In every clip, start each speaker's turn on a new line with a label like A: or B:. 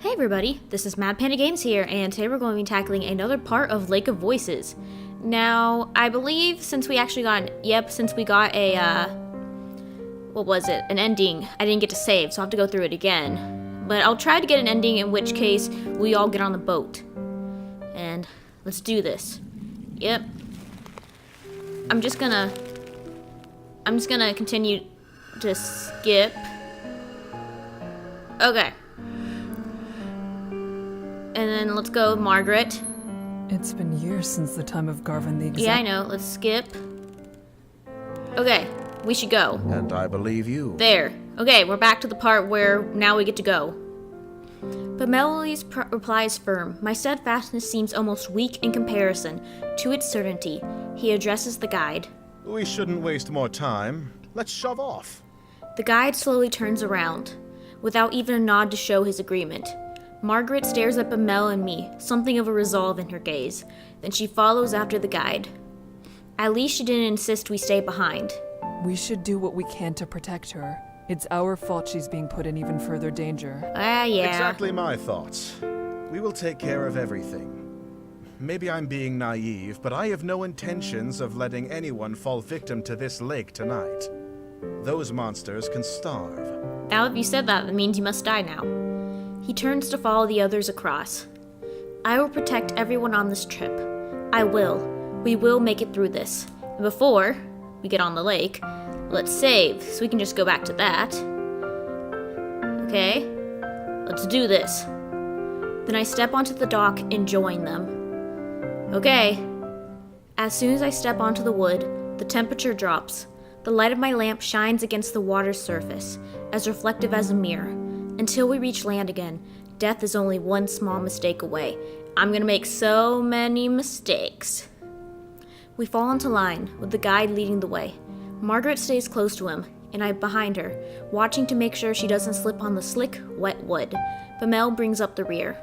A: Hey everybody, this is MadPanda Games here, and today we're going to be tackling another part of Lake of Voices. Now, I believe since we got a, an ending, I didn't get to save, so I'll have to go through it again. But I'll try to get an ending, in which case we all get on the boat. And let's do this. Yep. I'm just gonna continue to skip. Okay. And then let's go, Margaret.
B: It's been years since the time of Garvin the Exact.
A: Yeah, I know. Let's skip. Okay, we should go.
C: And I believe you.
A: There. Okay, we're back to the part where now we get to go. But Melody's reply is firm. My steadfastness seems almost weak in comparison to its certainty. He addresses the guide.
C: We shouldn't waste more time. Let's shove off.
A: The guide slowly turns around, without even a nod to show his agreement. Margaret stares up at Mel and me, something of a resolve in her gaze. Then she follows after the guide. At least she didn't insist we stay behind.
B: We should do what we can to protect her. It's our fault she's being put in even further danger.
A: Yeah.
C: Exactly my thoughts. We will take care of everything. Maybe I'm being naive, but I have no intentions of letting anyone fall victim to this lake tonight. Those monsters can starve.
A: Now if you said that, that means you must die now. He turns to follow the others across. I will protect everyone on this trip. I will. We will make it through this. And before we get on the lake, let's save, so we can just go back to that. Okay, let's do this. Then I step onto the dock and join them. Okay. As soon as I step onto the wood, the temperature drops. The light of my lamp shines against the water's surface, as reflective as a mirror. Until we reach land again, death is only one small mistake away. I'm gonna make so many mistakes. We fall into line, with the guide leading the way. Margaret stays close to him, and I behind her, watching to make sure she doesn't slip on the slick, wet wood. But Mel brings up the rear.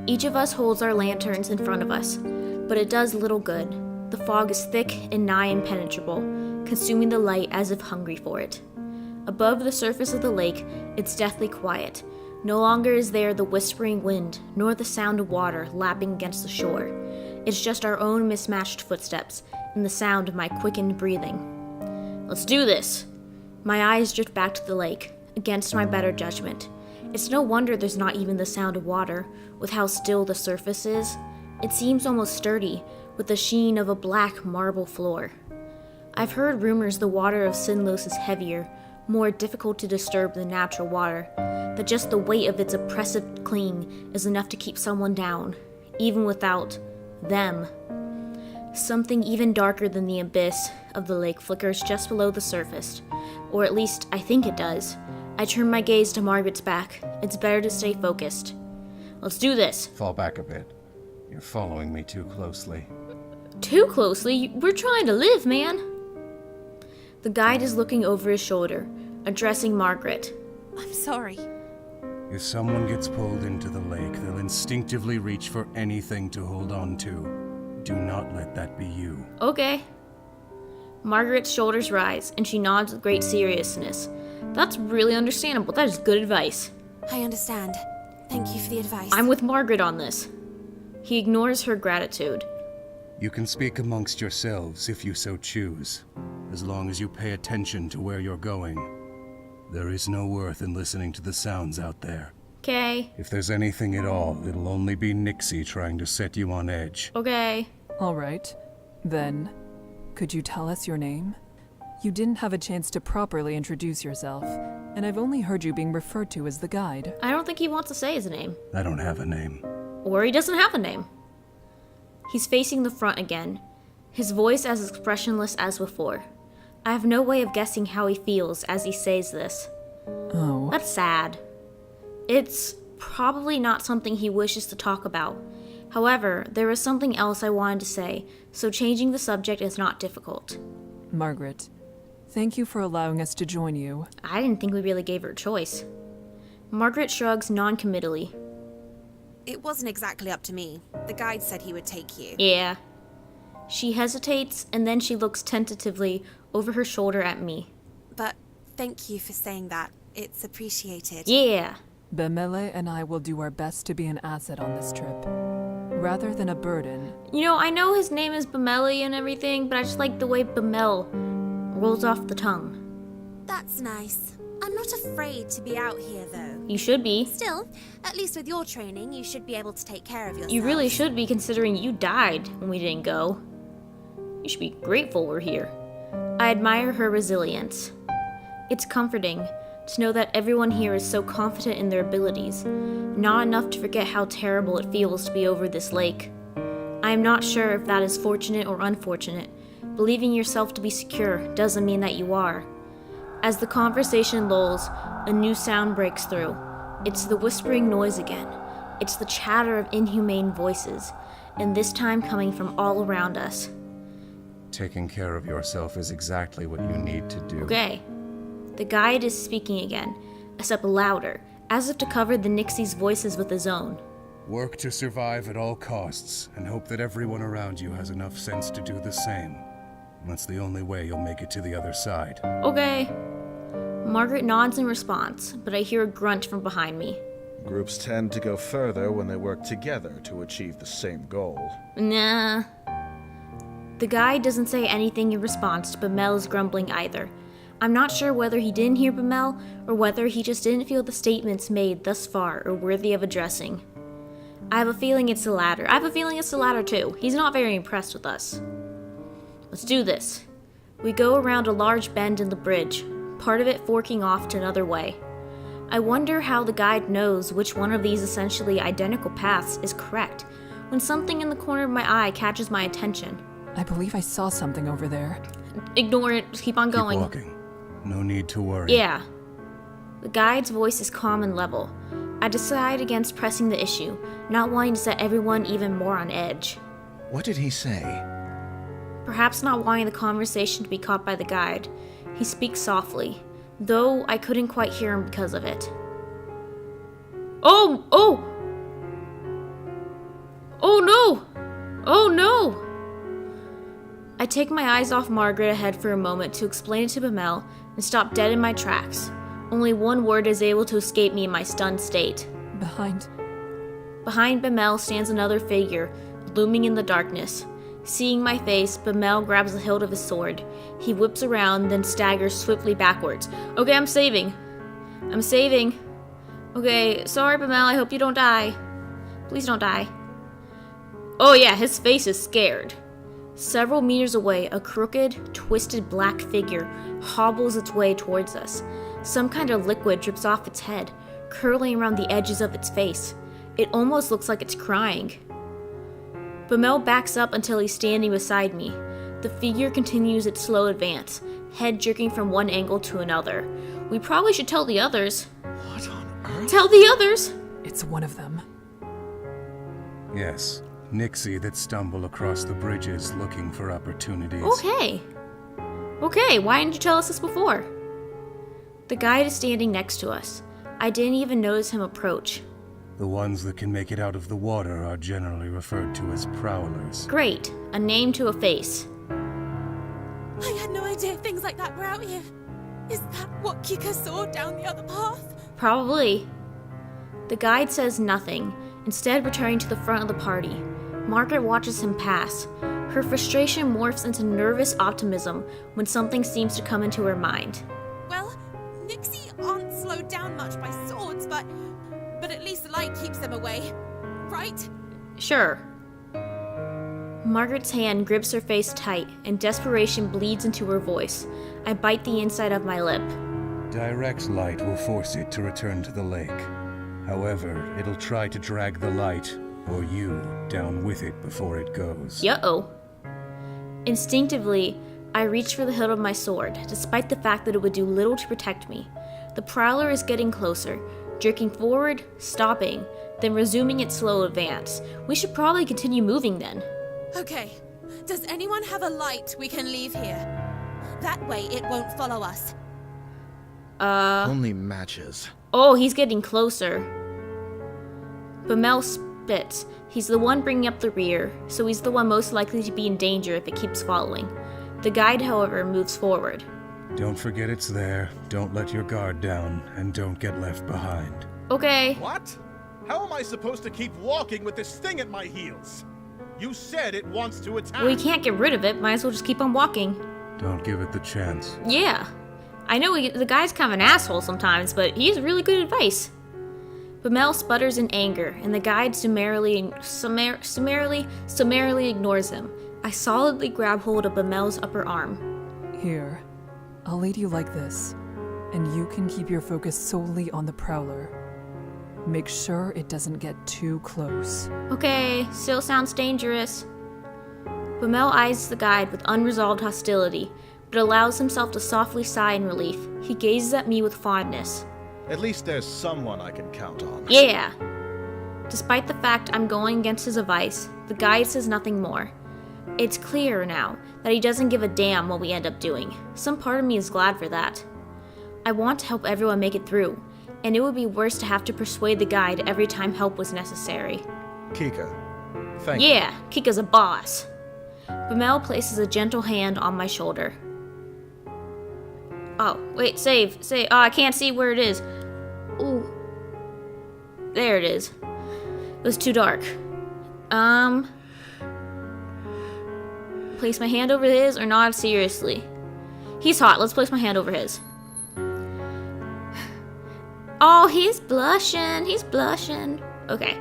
A: Each of us holds our lanterns in front of us, but it does little good. The fog is thick and nigh impenetrable, consuming the light as if hungry for it. Above the surface of the lake, it's deathly quiet. No longer is there the whispering wind, nor the sound of water lapping against the shore. It's just our own mismatched footsteps, and the sound of my quickened breathing. Let's do this! My eyes drift back to the lake, against my better judgment. It's no wonder there's not even the sound of water, with how still the surface is. It seems almost sturdy, with the sheen of a black marble floor. I've heard rumors the water of Sinlos is heavier, more difficult to disturb than natural water, that just the weight of its oppressive cling is enough to keep someone down, even without them. Something even darker than the abyss of the lake flickers just below the surface, or at least I think it does. I turn my gaze to Margaret's back. It's better to stay focused. Let's do this.
D: Fall back a bit. You're following me too closely.
A: Too closely? We're trying to live, man. The guide is looking over his shoulder, addressing Margaret.
E: I'm sorry.
D: If someone gets pulled into the lake, they'll instinctively reach for anything to hold on to. Do not let that be you.
A: Okay. Margaret's shoulders rise, and she nods with great seriousness. That's really understandable. That is good advice.
E: I understand. Thank you for the advice.
A: I'm with Margaret on this. He ignores her gratitude.
D: You can speak amongst yourselves if you so choose, as long as you pay attention to where you're going. There is no worth in listening to the sounds out there.
A: Okay.
D: If there's anything at all, it'll only be Nixie trying to set you on edge.
A: Okay.
B: All right. Then, could you tell us your name? You didn't have a chance to properly introduce yourself, and I've only heard you being referred to as the guide.
A: I don't think he wants to say his name.
D: I don't have a name.
A: Or he doesn't have a name. He's facing the front again, his voice as expressionless as before. I have no way of guessing how he feels as he says this.
B: Oh.
A: That's sad. It's probably not something he wishes to talk about. However, there is something else I wanted to say, so changing the subject is not difficult.
B: Margaret, thank you for allowing us to join you.
A: I didn't think we really gave her a choice. Margaret shrugs non-committally.
E: It wasn't exactly up to me. The guide said he would take you.
A: Yeah. She hesitates, and then she looks tentatively over her shoulder at me.
E: But thank you for saying that. It's appreciated.
A: Yeah.
B: Bemele and I will do our best to be an asset on this trip, rather than a burden.
A: You know, I know his name is Bemeli and everything, but I just like the way Bemel rolls off the tongue.
E: That's nice. I'm not afraid to be out here, though.
A: You should be.
E: Still, at least with your training, you should be able to take care of yourself.
A: You really should be, considering you died when we didn't go. You should be grateful we're here. I admire her resilience. It's comforting to know that everyone here is so confident in their abilities, not enough to forget how terrible it feels to be over this lake. I am not sure if that is fortunate or unfortunate. Believing yourself to be secure doesn't mean that you are. As the conversation lulls, a new sound breaks through. It's the whispering noise again. It's the chatter of inhumane voices, and this time coming from all around us.
D: Taking care of yourself is exactly what you need to do.
A: Okay. The guide is speaking again, except louder, as if to cover the Nixie's voices with his own.
D: Work to survive at all costs, and hope that everyone around you has enough sense to do the same. That's the only way you'll make it to the other side.
A: Okay. Margaret nods in response, but I hear a grunt from behind me.
C: Groups tend to go further when they work together to achieve the same goal.
A: Nah. The guide doesn't say anything in response to Bamel's grumbling either. I'm not sure whether he didn't hear Bamel, or whether he just didn't feel the statements made thus far are worthy of addressing. I have a feeling it's the latter. Too. He's not very impressed with us. Let's do this. We go around a large bend in the bridge, part of it forking off to another way. I wonder how the guide knows which one of these essentially identical paths is correct, when something in the corner of my eye catches my attention.
B: I believe I saw something over there.
A: Ignore it, just keep on going.
D: Keep walking. No need to worry.
A: Yeah. The guide's voice is calm and level. I decide against pressing the issue, not wanting to set everyone even more on edge.
C: What did he say?
A: Perhaps not wanting the conversation to be caught by the guide, he speaks softly, though I couldn't quite hear him because of it. Oh no! I take my eyes off Margaret ahead for a moment to explain it to Bamel and stop dead in my tracks. Only one word is able to escape me in my stunned state.
B: Behind.
A: Behind Bamel stands another figure, looming in the darkness. Seeing my face, Bamel grabs the hilt of his sword. He whips around, then staggers swiftly backwards. Okay, I'm saving. Okay, sorry, Bamel, I hope you don't die. Please don't die. Oh yeah, his face is scared. Several meters away, a crooked, twisted black figure hobbles its way towards us. Some kind of liquid drips off its head, curling around the edges of its face. It almost looks like it's crying. Bamel backs up until he's standing beside me. The figure continues its slow advance, head jerking from one angle to another. We probably should tell the others.
C: What on earth?
A: Tell the others!
B: It's one of them.
D: Yes. Nixie that stumble across the bridges looking for opportunities.
A: Okay, why didn't you tell us this before? The guide is standing next to us. I didn't even notice him approach.
D: The ones that can make it out of the water are generally referred to as prowlers.
A: Great, a name to a face.
E: I had no idea things like that were out here. Is that what Kika saw down the other path?
A: Probably. The guide says nothing, instead returning to the front of the party. Margaret watches him pass. Her frustration morphs into nervous optimism when something seems to come into her mind.
E: Well, Nixie aren't slowed down much by swords, but at least the light keeps them away, right?
A: Sure. Margaret's hand grips her face tight, and desperation bleeds into her voice. I bite the inside of my lip.
D: Direct light will force it to return to the lake. However, it'll try to drag the light, or you, down with it before it goes.
A: Yo. Instinctively, I reach for the hilt of my sword, despite the fact that it would do little to protect me. The prowler is getting closer, jerking forward, stopping, then resuming its slow advance. We should probably continue moving then.
E: Okay, does anyone have a light we can leave here? That way it won't follow us.
C: Only matches.
A: Oh, he's getting closer. Bamel spits. He's the one bringing up the rear, so he's the one most likely to be in danger if it keeps following. The guide, however, moves forward.
D: Don't forget it's there, don't let your guard down, and don't get left behind.
A: Okay.
C: What? How am I supposed to keep walking with this thing at my heels? You said it wants to attack.
A: We can't get rid of it. Might as well just keep on walking.
D: Don't give it the chance.
A: Yeah. I know the guy's kind of an asshole sometimes, but he has really good advice. Bamel sputters in anger, and the guide summarily ignores him. I solidly grab hold of Bamel's upper arm.
B: Here, I'll lead you like this, and you can keep your focus solely on the Prowler. Make sure it doesn't get too close.
A: Okay, still sounds dangerous. Bamel eyes the guide with unresolved hostility, but allows himself to softly sigh in relief. He gazes at me with fondness.
C: At least there's someone I can count on.
A: Yeah. Despite the fact I'm going against his advice, the guide says nothing more. It's clear now that he doesn't give a damn what we end up doing. Some part of me is glad for that. I want to help everyone make it through, and it would be worse to have to persuade the guide every time help was necessary.
C: Kika, thank you.
A: Yeah, Kika's a boss. Bamel places a gentle hand on my shoulder. Oh, wait, save. Oh, I can't see where it is. Ooh. There it is. It was too dark. Place my hand over his or nod seriously. He's hot. Let's place my hand over his. Oh, he's blushing. He's blushing. Okay.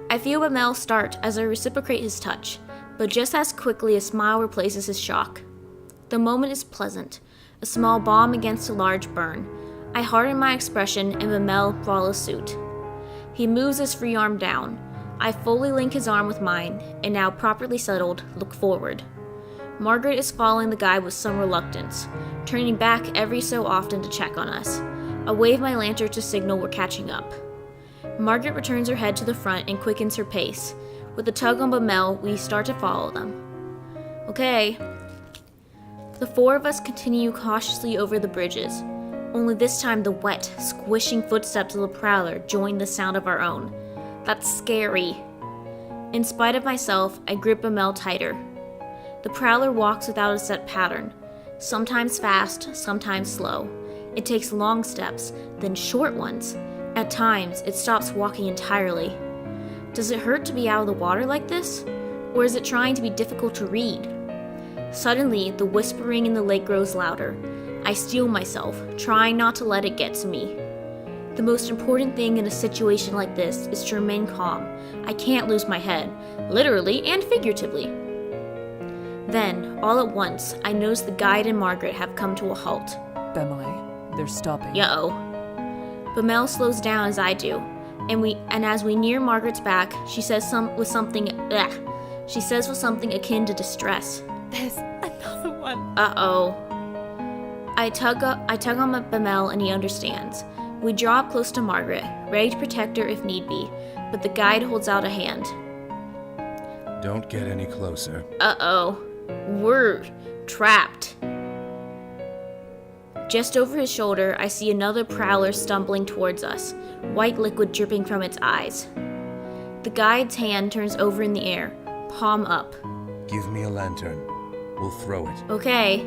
A: I feel Bamel start as I reciprocate his touch, but just as quickly a smile replaces his shock. The moment is pleasant. A small balm against a large burn. I harden my expression and Bamel follows suit. He moves his free arm down. I fully link his arm with mine, and now properly settled, look forward. Margaret is following the guide with some reluctance, turning back every so often to check on us. I wave my lantern to signal we're catching up. Margaret returns her head to the front and quickens her pace. With a tug on Bamel, we start to follow them. Okay. The four of us continue cautiously over the bridges. Only this time the wet, squishing footsteps of the Prowler join the sound of our own. That's scary. In spite of myself, I grip Bamel tighter. The Prowler walks without a set pattern, sometimes fast, sometimes slow. It takes long steps, then short ones. At times, it stops walking entirely. Does it hurt to be out of the water like this? Or is it trying to be difficult to read? Suddenly, the whispering in the lake grows louder. I steel myself, trying not to let it get to me. The most important thing in a situation like this is to remain calm. I can't lose my head, literally and figuratively. Then, all at once, I notice the guide and Margaret have come to a halt.
B: Bemele, they're stopping.
A: Yo. Bamel slows down as I do, and as we near Margaret's back, she says with something akin to distress.
E: There's another one.
A: Uh-oh. I tug on Bamel and he understands. We draw up close to Margaret, ready to protect her if need be, but the guide holds out a hand.
D: Don't get any closer.
A: Uh-oh. We're trapped. Just over his shoulder, I see another Prowler stumbling towards us, white liquid dripping from its eyes. The guide's hand turns over in the air, palm up.
D: Give me a lantern. We'll throw it.
A: Okay.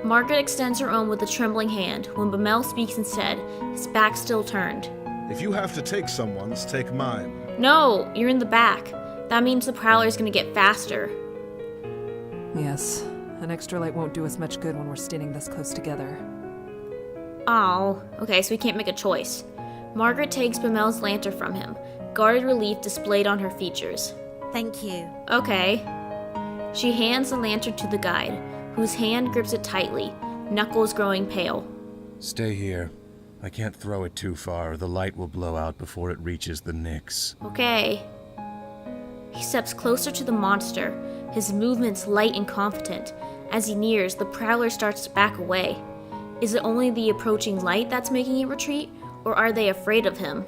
A: Margaret extends her own with a trembling hand when Bamel speaks instead, his back still turned.
C: If you have to take someone's, take mine.
A: No, you're in the back. That means the Prowler's gonna get faster.
B: Yes, an extra light won't do us much good when we're standing this close together.
A: Oh, okay, so we can't make a choice. Margaret takes Bamel's lantern from him, guarded relief displayed on her features.
E: Thank you.
A: Okay. She hands the lantern to the guide, whose hand grips it tightly, knuckles growing pale.
D: Stay here. I can't throw it too far, or the light will blow out before it reaches the Nyx.
A: Okay. He steps closer to the monster, his movements light and confident. As he nears, the Prowler starts to back away. Is it only the approaching light that's making it retreat, or are they afraid of him?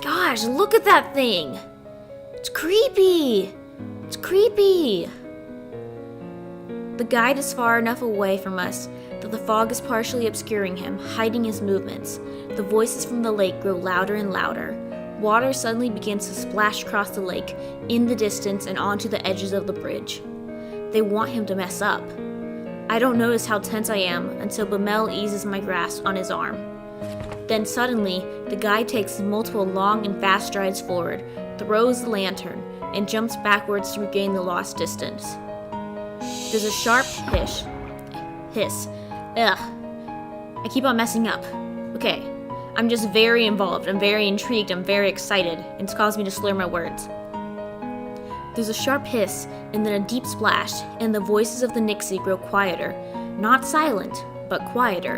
A: Gosh, look at that thing! It's creepy! It's creepy! The guide is far enough away from us that the fog is partially obscuring him, hiding his movements. The voices from the lake grow louder and louder. Water suddenly begins to splash across the lake, in the distance and onto the edges of the bridge. They want him to mess up. I don't notice how tense I am until Bamel eases my grasp on his arm. Then suddenly, the guide takes multiple long and fast strides forward, throws the lantern, and jumps backwards to regain the lost distance. There's a sharp hiss. Ugh. I keep on messing up. Okay. I'm just very involved. I'm very intrigued. I'm very excited. It's caused me to slur my words. There's a sharp hiss, and then a deep splash, and the voices of the Nixie grow quieter. Not silent, but quieter.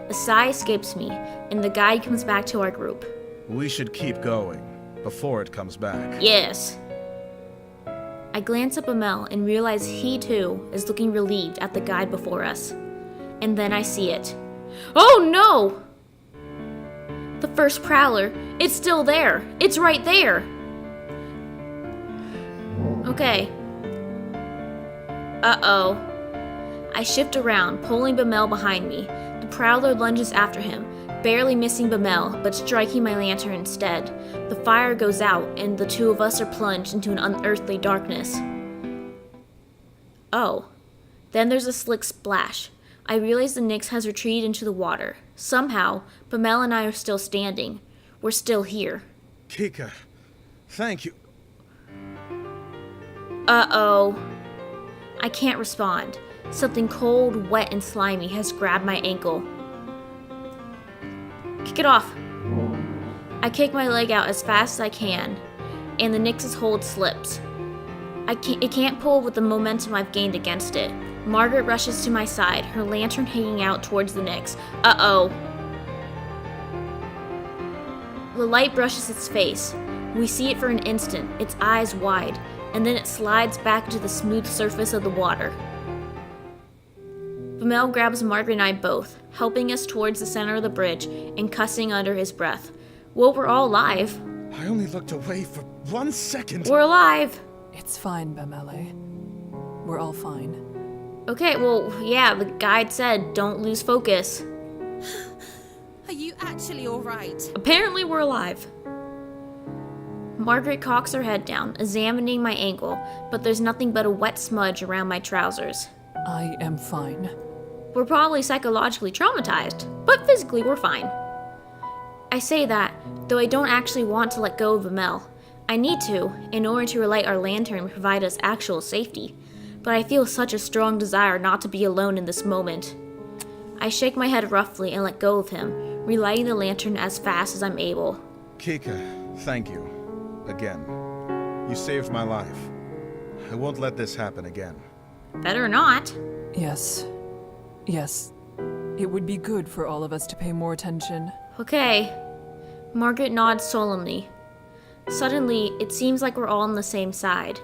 A: A sigh escapes me, and the guide comes back to our group.
C: We should keep going before it comes back.
A: Yes. I glance at Bamel and realize he too is looking relieved at the guide before us. And then I see it. Oh no! The first prowler. It's still there. It's right there. Okay. Uh-oh. I shift around, pulling Bamel behind me. The prowler lunges after him, barely missing Bamel, but striking my lantern instead. The fire goes out, and the two of us are plunged into an unearthly darkness. Oh. Then there's a slick splash. I realize the Nyx has retreated into the water. Somehow, Bamel and I are still standing. We're still here.
C: Kika, thank you.
A: Uh-oh. I can't respond. Something cold, wet, and slimy has grabbed my ankle. Kick it off. I kick my leg out as fast as I can, and the Nyx's hold slips. It can't pull with the momentum I've gained against it. Margaret rushes to my side, her lantern hanging out towards the Nyx. Uh-oh. The light brushes its face. We see it for an instant, its eyes wide, and then it slides back to the smooth surface of the water. Bamel grabs Margaret and I both, helping us towards the center of the bridge and cussing under his breath. Well, we're all alive.
C: I only looked away for 1 second.
A: We're alive.
B: It's fine, Bamele. We're all fine.
A: Okay, well, yeah, the guide said don't lose focus.
E: Are you actually alright?
A: Apparently we're alive. Margaret cocks her head down, examining my ankle, but there's nothing but a wet smudge around my trousers.
B: I am fine.
A: We're probably psychologically traumatized, but physically we're fine. I say that, though I don't actually want to let go of Bamel. I need to, in order to relight our lantern and provide us actual safety, but I feel such a strong desire not to be alone in this moment. I shake my head roughly and let go of him, relighting the lantern as fast as I'm able.
C: Kika, thank you. Again. You saved my life. I won't let this happen again.
A: Better not.
B: Yes. Yes. It would be good for all of us to pay more attention.
A: Okay. Margaret nods solemnly. Suddenly, it seems like we're all on the same side.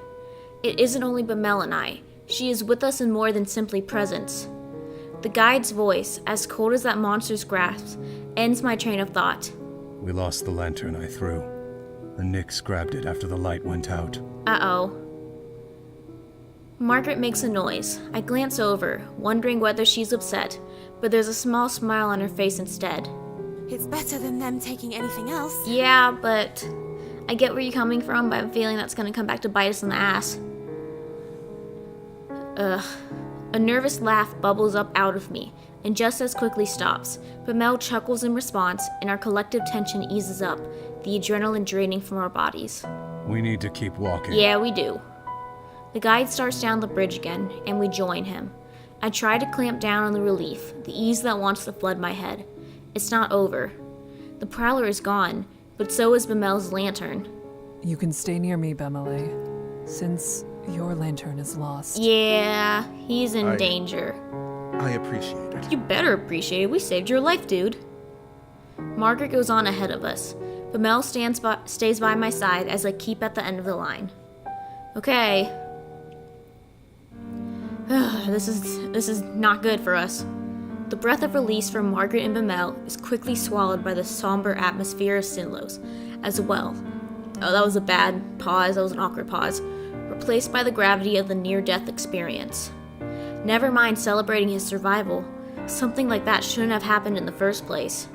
A: It isn't only Bamel and I. She is with us in more than simply presence. The guide's voice, as cold as that monster's grasp, ends my train of thought.
D: We lost the lantern I threw. The Nyx grabbed it after the light went out.
A: Uh-oh. Margaret makes a noise. I glance over, wondering whether she's upset, but there's a small smile on her face instead.
E: It's better than them taking anything else.
A: Yeah, but I get where you're coming from, but I have a feeling that's gonna come back to bite us in the ass. Ugh. A nervous laugh bubbles up out of me, and just as quickly stops. Bamel chuckles in response, and our collective tension eases up, the adrenaline draining from our bodies.
D: We need to keep walking.
A: Yeah, we do. The guide starts down the bridge again, and we join him. I try to clamp down on the relief, the ease that wants to flood my head. It's not over. The prowler is gone, but so is Bamel's lantern.
B: You can stay near me, Bamele, since your lantern is lost.
A: Yeah, he's in danger.
C: I appreciate it.
A: You better appreciate it. We saved your life, dude. Margaret goes on ahead of us. Bamel stays by my side as I keep at the end of the line. Okay. This is not good for us. The breath of release from Margaret and Bamel is quickly swallowed by the somber atmosphere of Sinlos as well. Oh, that was a bad pause. That was an awkward pause. Replaced by the gravity of the near-death experience. Never mind celebrating his survival. Something like that shouldn't have happened in the first place.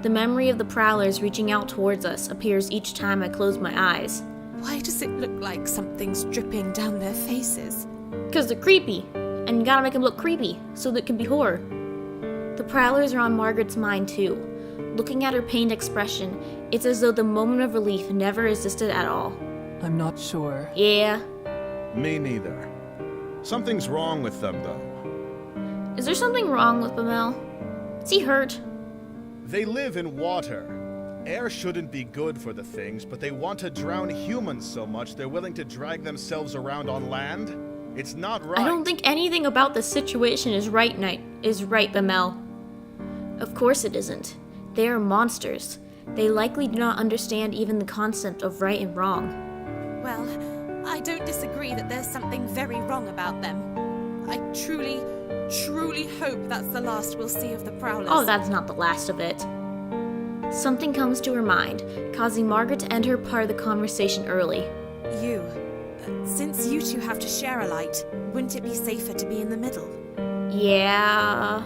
A: The memory of the prowlers reaching out towards us appears each time I close my eyes.
E: Why does it look like something's dripping down their faces?
A: Because they're creepy, and you gotta make them look creepy, so that it can be horror. The prowlers are on Margaret's mind too. Looking at her pained expression, it's as though the moment of relief never existed at all.
B: I'm not sure.
A: Yeah.
C: Me neither. Something's wrong with them, though.
A: Is there something wrong with Bamel? Is he hurt?
C: They live in water. Air shouldn't be good for the things, but they want to drown humans so much they're willing to drag themselves around on land? It's not right.
A: I don't think anything about this situation is right, Bamel. Of course it isn't. They are monsters. They likely do not understand even the concept of right and wrong.
E: Well, I don't disagree that there's something very wrong about them. I truly hope that's the last we'll see of the Prowlers.
A: Oh, that's not the last of it. Something comes to her mind, causing Margaret to end her part of the conversation early.
E: Since you two have to share a light, wouldn't it be safer to be in the middle?
A: Yeah,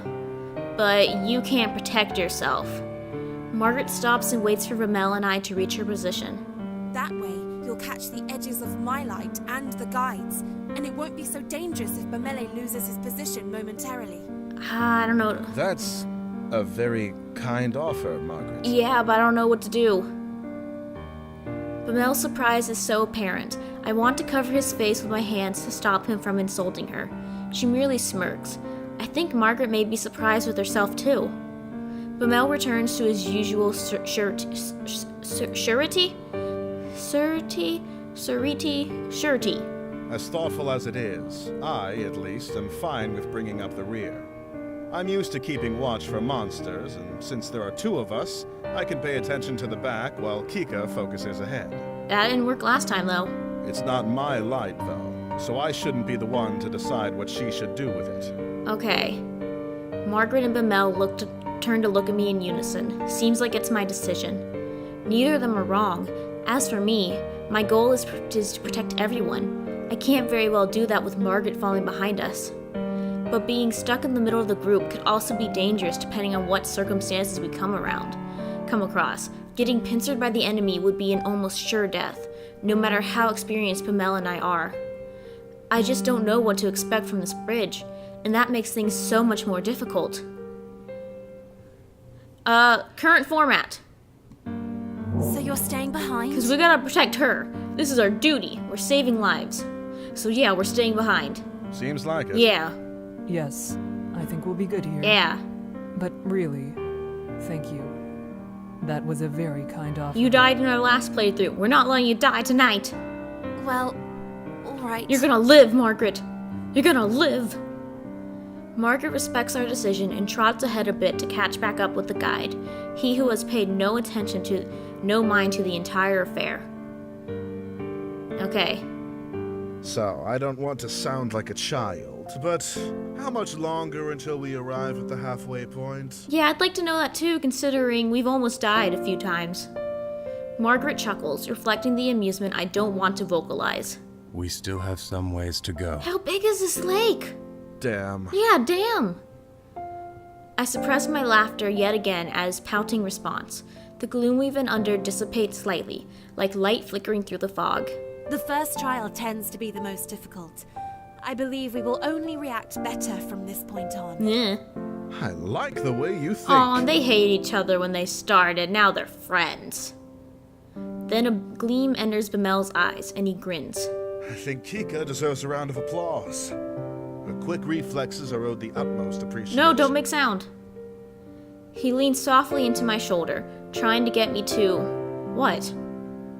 A: but you can't protect yourself. Margaret stops and waits for Bamel and I to reach her position.
E: That way, you'll catch the edges of my light and the guides, and it won't be so dangerous if Bamele loses his position momentarily.
A: I don't know.
C: That's a very kind offer, Margaret.
A: Yeah, but I don't know what to do. Bamel's surprise is so apparent. I want to cover his face with my hands to stop him from insulting her. She merely smirks. I think Margaret may be surprised with herself too. Bamel returns to his usual surety.
C: As thoughtful as it is, I, at least, am fine with bringing up the rear. I'm used to keeping watch for monsters, and since there are two of us, I can pay attention to the back while Kika focuses ahead.
A: That didn't work last time, though.
C: It's not my light, though, so I shouldn't be the one to decide what she should do with it.
A: Okay. Margaret and Bamel turn to look at me in unison. Seems like it's my decision. Neither of them are wrong. As for me, my goal is to protect everyone. I can't very well do that with Margaret falling behind us. But being stuck in the middle of the group could also be dangerous depending on what circumstances we come across. Getting pincered by the enemy would be an almost sure death, no matter how experienced Bamel and I are. I just don't know what to expect from this bridge, and that makes things so much more difficult. Current format.
E: So you're staying behind?
A: Because we gotta protect her. This is our duty. We're saving lives. So yeah, we're staying behind.
C: Seems like it.
A: Yeah.
B: Yes, I think we'll be good here.
A: Yeah.
B: But really, thank you. That was a very kind offer.
A: You died in our last playthrough. We're not letting you die tonight.
E: Well, alright.
A: You're gonna live, Margaret. You're gonna live. Margaret respects our decision and trots ahead a bit to catch back up with the guide, he who has paid no mind to the entire affair. Okay.
C: So, I don't want to sound like a child, but how much longer until we arrive at the halfway point?
A: Yeah, I'd like to know that too, considering we've almost died a few times. Margaret chuckles, reflecting the amusement I don't want to vocalize.
D: We still have some ways to go.
A: How big is this lake?
C: Damn.
A: Yeah, damn. I suppress my laughter yet again at his pouting response. The gloom we've been under dissipates slightly, like light flickering through the fog.
F: The first trial tends to be the most difficult. I believe we will only react better from this point on.
A: Yeah.
C: I like the way you think.
A: Aw, they hated each other when they started, now they're friends. Then a gleam enters Bamel's eyes, and he grins.
C: I think Kika deserves a round of applause. Her quick reflexes are owed the utmost appreciation.
A: No, don't make sound. He leans softly into my shoulder, trying to get me to... What?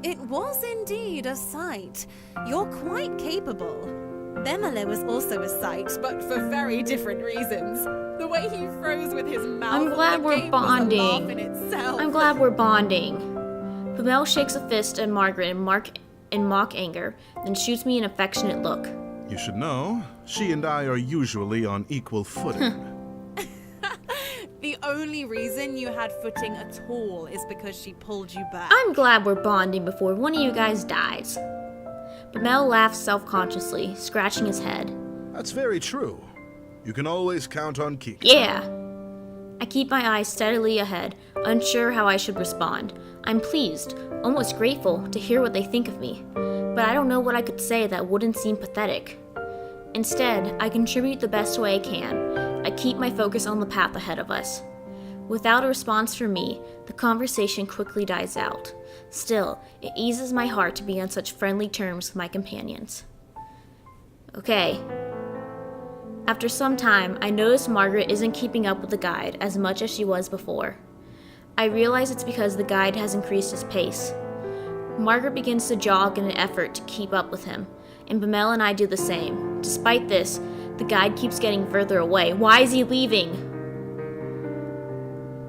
F: It was indeed a sight. You're quite capable. Bemele was also a sight, but for very different reasons. The way he froze with his mouth.
A: I'm glad we're bonding.
F: In itself.
A: I'm glad we're bonding. Bamel shakes a fist at Margaret in mock anger, then shoots me an affectionate look.
C: You should know, she and I are usually on equal footing.
F: The only reason you had footing at all is because she pulled you back.
A: I'm glad we're bonding before one of you guys dies. Bamel laughs self-consciously, scratching his head.
C: That's very true. You can always count on Kika.
A: Yeah. I keep my eyes steadily ahead, unsure how I should respond. I'm pleased, almost grateful, to hear what they think of me, but I don't know what I could say that wouldn't seem pathetic. Instead, I contribute the best way I can. I keep my focus on the path ahead of us. Without a response from me, the conversation quickly dies out. Still, it eases my heart to be on such friendly terms with my companions. Okay. After some time, I notice Margaret isn't keeping up with the guide as much as she was before. I realize it's because the guide has increased his pace. Margaret begins to jog in an effort to keep up with him, and Bamel and I do the same. Despite this, the guide keeps getting further away. Why is he leaving?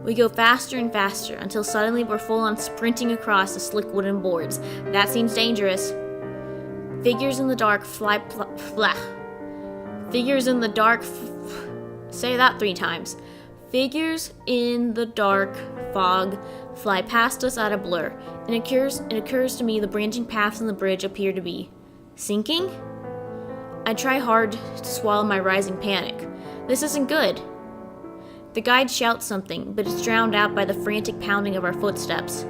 A: We go faster and faster until suddenly we're full on sprinting across the slick wooden boards. That seems dangerous. Figures in the dark Figures in the dark say that 3 times. Figures in the dark fog fly past us at a blur, and it occurs to me the branching paths on the bridge appear to be sinking? I try hard to swallow my rising panic. This isn't good. The guide shouts something, but it's drowned out by the frantic pounding of our footsteps.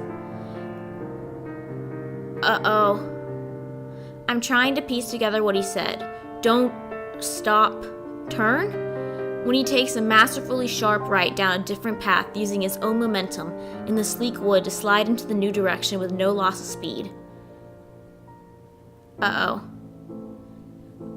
A: Uh-oh. I'm trying to piece together what he said. Don't stop, turn? When he takes a masterfully sharp right down a different path using his own momentum in the sleek wood to slide into the new direction with no loss of speed. Uh-oh.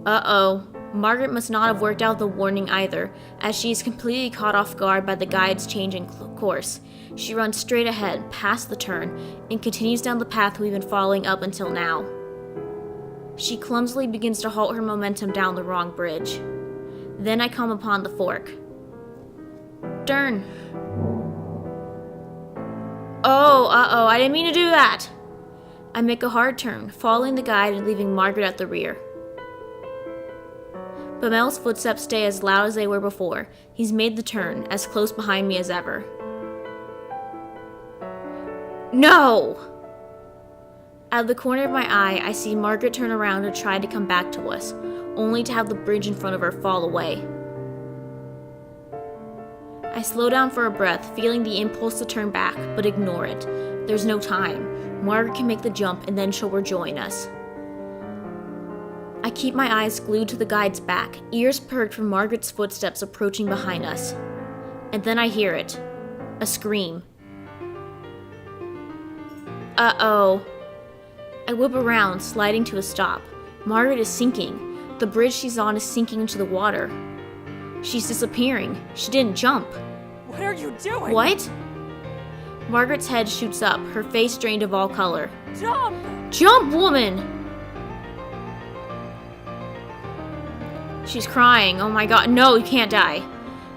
A: Uh-oh. Margaret must not have worked out the warning either, as she is completely caught off guard by the guide's changing course. She runs straight ahead, past the turn, and continues down the path we've been following up until now. She clumsily begins to halt her momentum down the wrong bridge. Then I come upon the fork. Turn. Oh, uh-oh, I didn't mean to do that! I make a hard turn, following the guide and leaving Margaret at the rear. Bamel's footsteps stay as loud as they were before. He's made the turn, as close behind me as ever. No! Out of the corner of my eye, I see Margaret turn around to try to come back to us, only to have the bridge in front of her fall away. I slow down for a breath, feeling the impulse to turn back, but ignore it. There's no time. Margaret can make the jump, and then she'll rejoin us. I keep my eyes glued to the guide's back, ears perked from Margaret's footsteps approaching behind us. And then I hear it. A scream. Uh-oh. I whip around, sliding to a stop. Margaret is sinking. The bridge she's on is sinking into the water. She's disappearing. She didn't jump.
B: What are you doing?
A: What? Margaret's head shoots up, her face drained of all color.
B: Jump!
A: Jump, woman! She's crying. Oh my god, no, you can't die.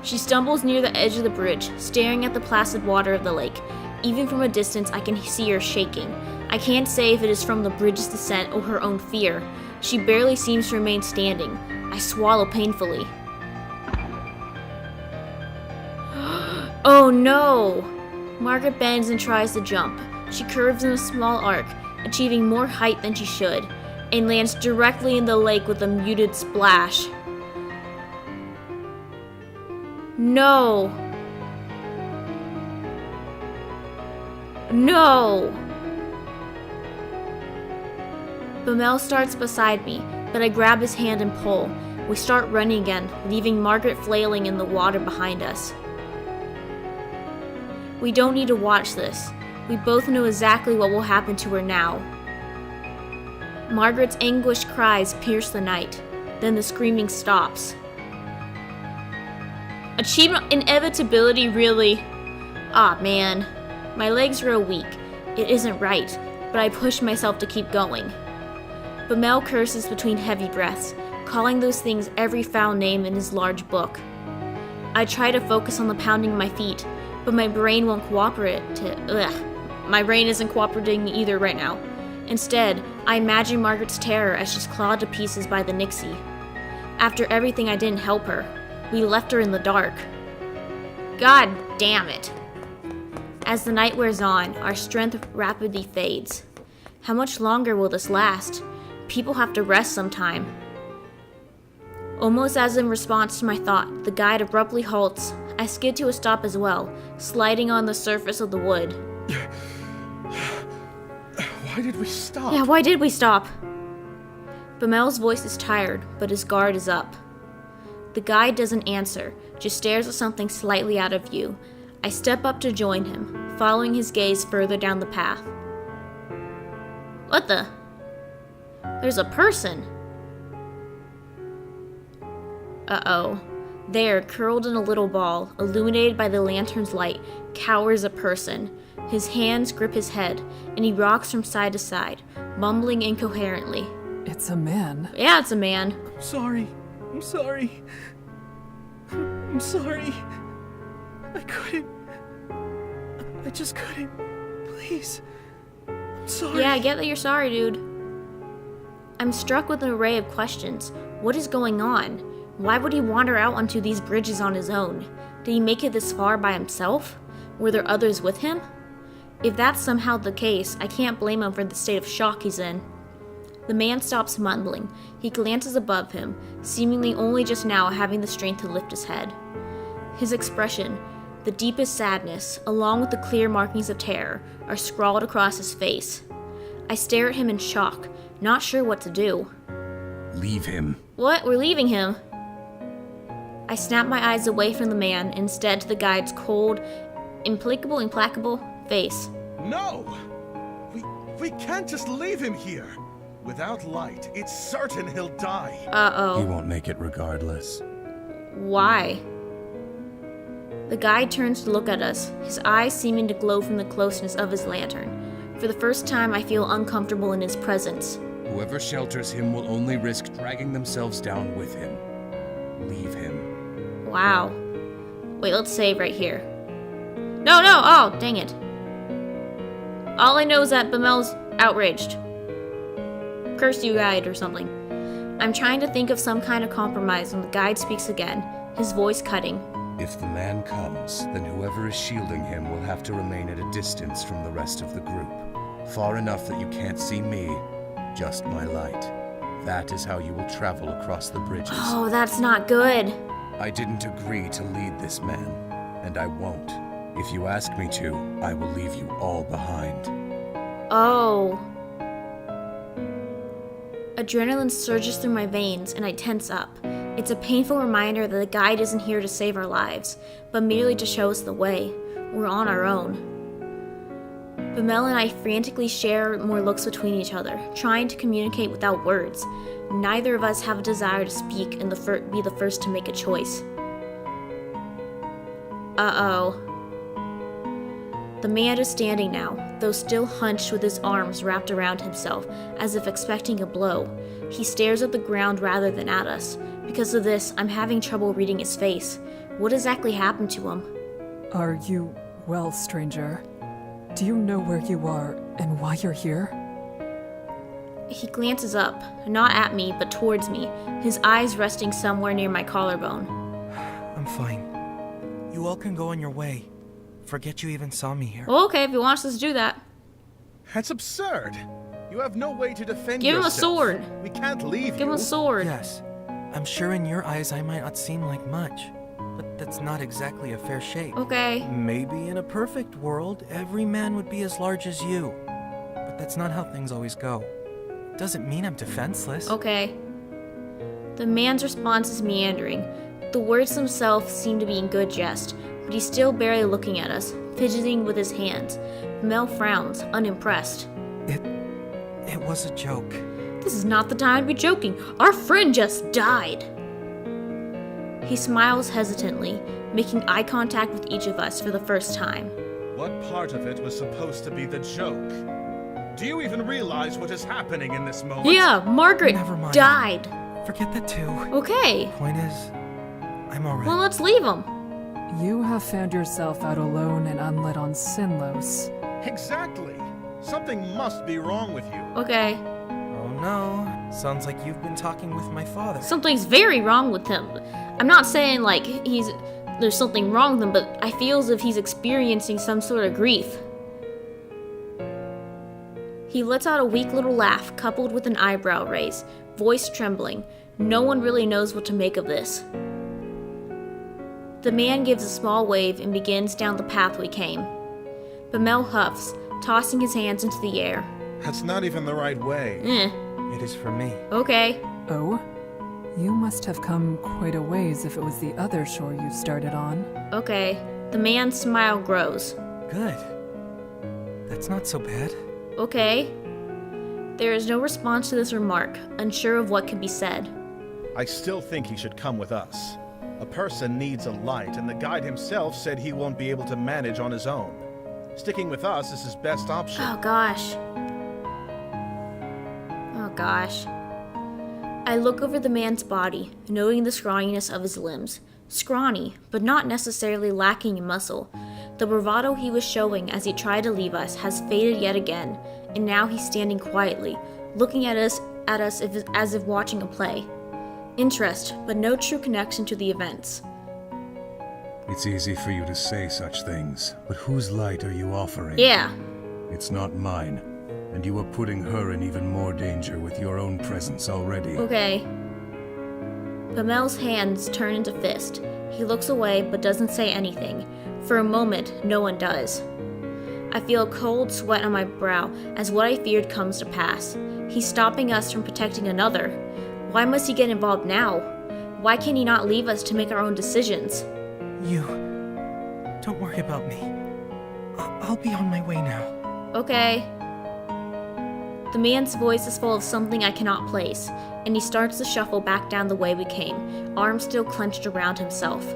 A: She stumbles near the edge of the bridge, staring at the placid water of the lake. Even from a distance, I can see her shaking. I can't say if it is from the bridge's descent or her own fear. She barely seems to remain standing. I swallow painfully. Oh no! Margaret bends and tries to jump. She curves in a small arc, achieving more height than she should, and lands directly in the lake with a muted splash. No! No! Bamel starts beside me, but I grab his hand and pull. We start running again, leaving Margaret flailing in the water behind us. We don't need to watch this. We both know exactly what will happen to her now. Margaret's anguished cries pierce the night. Then the screaming stops. Achievement inevitability, really? Ah, man. My legs grow weak. It isn't right, but I push myself to keep going. Bamel curses between heavy breaths, calling those things every foul name in his large book. I try to focus on the pounding of my feet, but my brain won't cooperate. My brain isn't cooperating either right now. Instead, I imagine Margaret's terror as she's clawed to pieces by the Nixie. After everything, I didn't help her. We left her in the dark. God damn it. As the night wears on, our strength rapidly fades. How much longer will this last? People have to rest sometime. Almost as in response to my thought, the guide abruptly halts. I skid to a stop as well, sliding on the surface of the wood.
C: Why did we stop?
A: Yeah, why did we stop? Bamel's voice is tired, but his guard is up. The guide doesn't answer, just stares at something slightly out of view. I step up to join him, following his gaze further down the path. What the? There's a person. Uh-oh. There, curled in a little ball, illuminated by the lantern's light, cowers a person. His hands grip his head, and he rocks from side to side, mumbling incoherently.
B: It's a man.
A: Yeah, it's a man.
G: I'm sorry. I'm sorry. I'm sorry. I couldn't. I just couldn't. Please. I'm sorry.
A: Yeah, I get that you're sorry, dude. I'm struck with an array of questions. What is going on? Why would he wander out onto these bridges on his own? Did he make it this far by himself? Were there others with him? If that's somehow the case, I can't blame him for the state of shock he's in. The man stops mumbling. He glances above him, seemingly only just now having the strength to lift his head. His expression, the deepest sadness, along with the clear markings of terror, are scrawled across his face. I stare at him in shock, not sure what to do.
D: Leave him.
A: What? We're leaving him? I snap my eyes away from the man, instead to the guide's cold, implacable face.
C: No! We can't just leave him here. Without light, it's certain he'll die.
D: He
A: Uh-oh.
D: won't make it regardless.
A: Why? The guide turns to look at us, his eyes seeming to glow from the closeness of his lantern. For the first time, I feel uncomfortable in his presence.
D: Whoever shelters him will only risk dragging themselves down with him. Leave him.
A: Wow. Wait, let's save right here. No! Oh, dang it. All I know is that Bamel's outraged. Curse you, guide, or something. I'm trying to think of some kind of compromise when the guide speaks again, his voice cutting.
D: If the man comes, then whoever is shielding him will have to remain at a distance from the rest of the group. Far enough that you can't see me, just my light. That is how you will travel across the bridges.
A: Oh, that's not good.
D: I didn't agree to lead this man, and I won't. If you ask me to, I will leave you all behind.
A: Oh. Adrenaline surges through my veins, and I tense up. It's a painful reminder that the guide isn't here to save our lives, but merely to show us the way. We're on our own. Bamel and I frantically share more looks between each other, trying to communicate without words. Neither of us have a desire to speak and be the first to make a choice. Uh-oh. The man is standing now, though still hunched with his arms wrapped around himself, as if expecting a blow. He stares at the ground rather than at us. Because of this, I'm having trouble reading his face. What exactly happened to him?
B: Are you well, stranger? Do you know where you are and why you're here?
A: He glances up, not at me, but towards me, his eyes resting somewhere near my collarbone.
G: I'm fine. You all can go on your way. Forget you even saw me here.
A: Well, okay, if he wants us to do that.
C: That's absurd. You have no way to defend
A: Give him a
C: yourself.
A: sword.
C: We can't leave you.
A: Give him a sword.
G: Yes, I'm sure in your eyes I might not seem like much, but that's not exactly a fair shake.
A: Okay.
G: Maybe in a perfect world, every man would be as large as you. But that's not how things always go. Doesn't mean I'm defenseless.
A: Okay. The man's response is meandering. The words themselves seem to be in good jest, but he's still barely looking at us, fidgeting with his hands. Mel frowns, unimpressed.
G: It was a joke.
A: This is not the time to be joking. Our friend just died. He smiles hesitantly, making eye contact with each of us for the first time.
C: What part of it was supposed to be the joke? Do you even realize what is happening in this moment?
A: Yeah, Margaret
G: Never mind.
A: died.
G: Forget that too.
A: Okay.
G: Point is, I'm alright.
A: Well, let's leave him.
B: You have found yourself out alone and unlit on Sinlos.
C: Exactly. Something must be wrong with you.
A: Okay.
G: Oh no, sounds like you've been talking with my father.
A: Something's very wrong with him. I'm not saying like there's something wrong with him, but I feel as if he's experiencing some sort of grief. He lets out a weak little laugh, coupled with an eyebrow raise, voice trembling. No one really knows what to make of this. The man gives a small wave and begins down the path we came. Bamel huffs, tossing his hands into the air.
C: That's not even the right way.
G: It is for me.
A: Okay.
B: Oh? You must have come quite a ways if it was the other shore you started on.
A: Okay. The man's smile grows.
G: Good. That's not so bad.
A: Okay. There is no response to this remark, unsure of what could be said.
C: I still think he should come with us. A person needs a light, and the guide himself said he won't be able to manage on his own. Sticking with us is his best option.
A: Oh gosh. Oh gosh. I look over the man's body, noting the scrawniness of his limbs. Scrawny, but not necessarily lacking in muscle. The bravado he was showing as he tried to leave us has faded yet again, and now he's standing quietly, looking at us as if watching a play. Interest, but no true connection to the events.
D: It's easy for you to say such things, but whose light are you offering?
A: Yeah.
D: It's not mine, and you are putting her in even more danger with your own presence already.
A: Okay. Pamel's hands turn into fist. He looks away but doesn't say anything. For a moment, no one does. I feel a cold sweat on my brow as what I feared comes to pass. He's stopping us from protecting another. Why must he get involved now? Why can he not leave us to make our own decisions?
G: You... Don't worry about me. I'll be on my way now.
A: Okay. The man's voice is full of something I cannot place, and he starts to shuffle back down the way we came, arms still clenched around himself.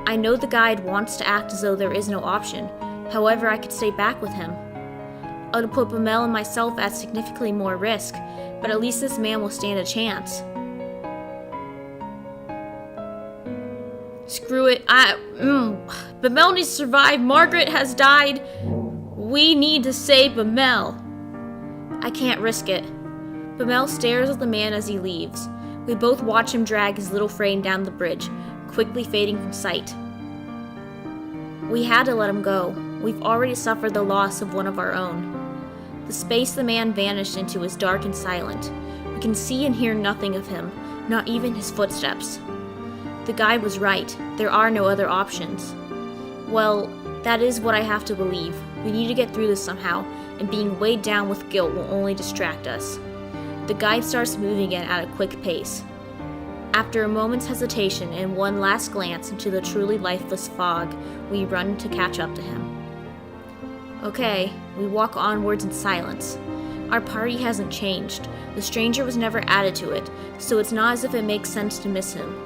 A: I know the guide wants to act as though there is no option. However, I could stay back with him. I would put Pamela and myself at significantly more risk, but at least this man will stand a chance. Screw it. Bamel needs to survive. Margaret has died. We need to save Bamel. I can't risk it. Bamel stares at the man as he leaves. We both watch him drag his little frame down the bridge, quickly fading from sight. We had to let him go. We've already suffered the loss of one of our own. The space the man vanished into is dark and silent. We can see and hear nothing of him, not even his footsteps. The guide was right. There are no other options. Well, that is what I have to believe. We need to get through this somehow, and being weighed down with guilt will only distract us. The guide starts moving again at a quick pace. After a moment's hesitation and one last glance into the truly lifeless fog, we run to catch up to him. Okay, we walk onwards in silence. Our party hasn't changed. The stranger was never added to it, so it's not as if it makes sense to miss him.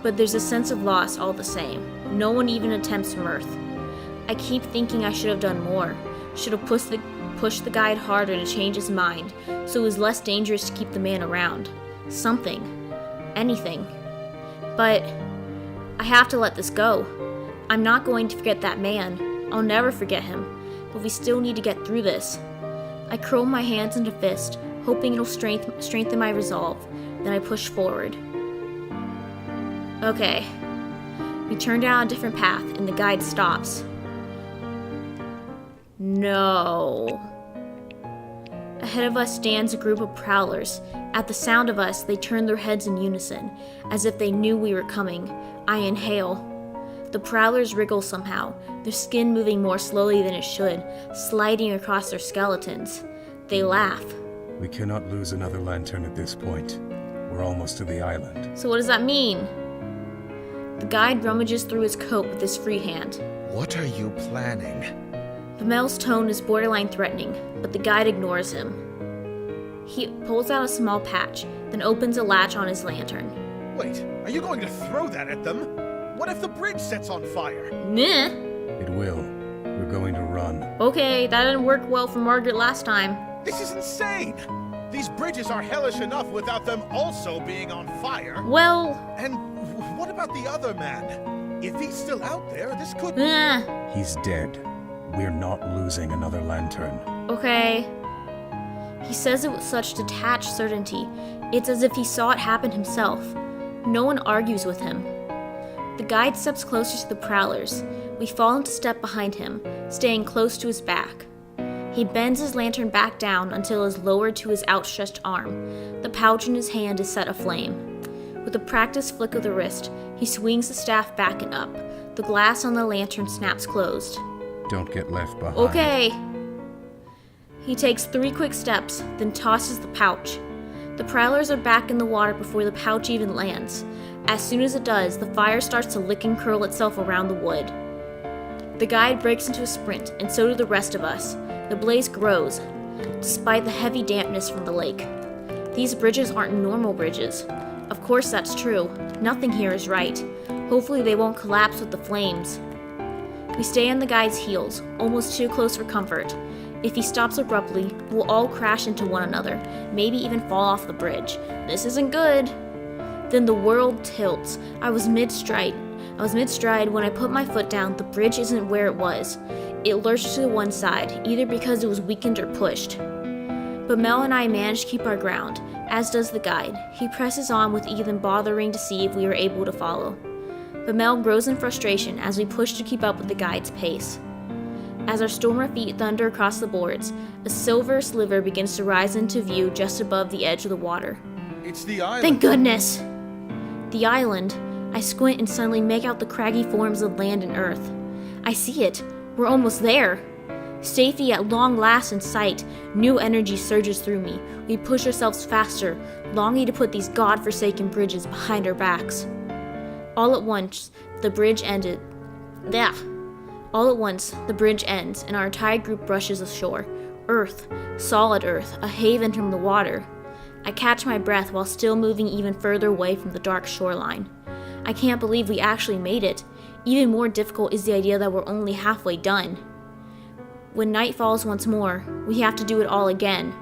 A: But there's a sense of loss all the same. No one even attempts mirth. I keep thinking I should have done more. Should have pushed the guide harder to change his mind, so it was less dangerous to keep the man around. Something. Anything. But I have to let this go. I'm not going to forget that man. I'll never forget him. But we still need to get through this. I curl my hands into fist, hoping it'll strengthen my resolve. Then I push forward. Okay. We turn down a different path, and the guide stops. No. Ahead of us stands a group of prowlers. At the sound of us, they turn their heads in unison, as if they knew we were coming. I inhale. The prowlers wriggle somehow, their skin moving more slowly than it should, sliding across their skeletons. They laugh.
D: We cannot lose another lantern at this point. We're almost to the island.
A: So what does that mean? The guide rummages through his coat with his free hand.
C: What are you planning?
A: Pamel's tone is borderline threatening, but the guide ignores him. He pulls out a small patch, then opens a latch on his lantern.
C: Wait, are you going to throw that at them? What if the bridge sets on fire?
A: Nah.
D: It will. We're going to run.
A: Okay, that didn't work well for Margaret last time.
C: This is insane! These bridges are hellish enough without them also being on fire.
A: Well...
C: And what about the other man? If he's still out there, this could...
D: He's dead. We're not losing another lantern.
A: Okay. He says it with such detached certainty. It's as if he saw it happen himself. No one argues with him. The guide steps closer to the prowlers. We fall into step behind him, staying close to his back. He bends his lantern back down until it is lowered to his outstretched arm. The pouch in his hand is set aflame. With a practiced flick of the wrist, he swings the staff back and up. The glass on the lantern snaps closed.
D: Don't get left behind.
A: Okay. He takes 3 quick steps, then tosses the pouch. The prowlers are back in the water before the pouch even lands. As soon as it does, the fire starts to lick and curl itself around the wood. The guide breaks into a sprint, and so do the rest of us. The blaze grows, despite the heavy dampness from the lake. These bridges aren't normal bridges. Of course that's true. Nothing here is right. Hopefully they won't collapse with the flames. We stay on the guide's heels, almost too close for comfort. If he stops abruptly, we'll all crash into one another, maybe even fall off the bridge. This isn't good. Then the world tilts. I was mid-stride when I put my foot down. The bridge isn't where it was. It lurched to one side, either because it was weakened or pushed. But Mel and I manage to keep our ground, as does the guide. He presses on with even bothering to see if we are able to follow. But Mel grows in frustration as we push to keep up with the guide's pace. As our storm of feet thunder across the boards, a silver sliver begins to rise into view just above the edge of the water.
C: It's the island.
A: Thank goodness! The island. I squint and suddenly make out the craggy forms of land and earth. I see it. We're almost there. Safety at long last in sight. New energy surges through me. We push ourselves faster, longing to put these god-forsaken bridges behind our backs. All at once, the bridge ends, and our entire group brushes ashore. Earth, solid earth, a haven from the water. I catch my breath while still moving even further away from the dark shoreline. I can't believe we actually made it. Even more difficult is the idea that we're only halfway done. When night falls once more, we have to do it all again.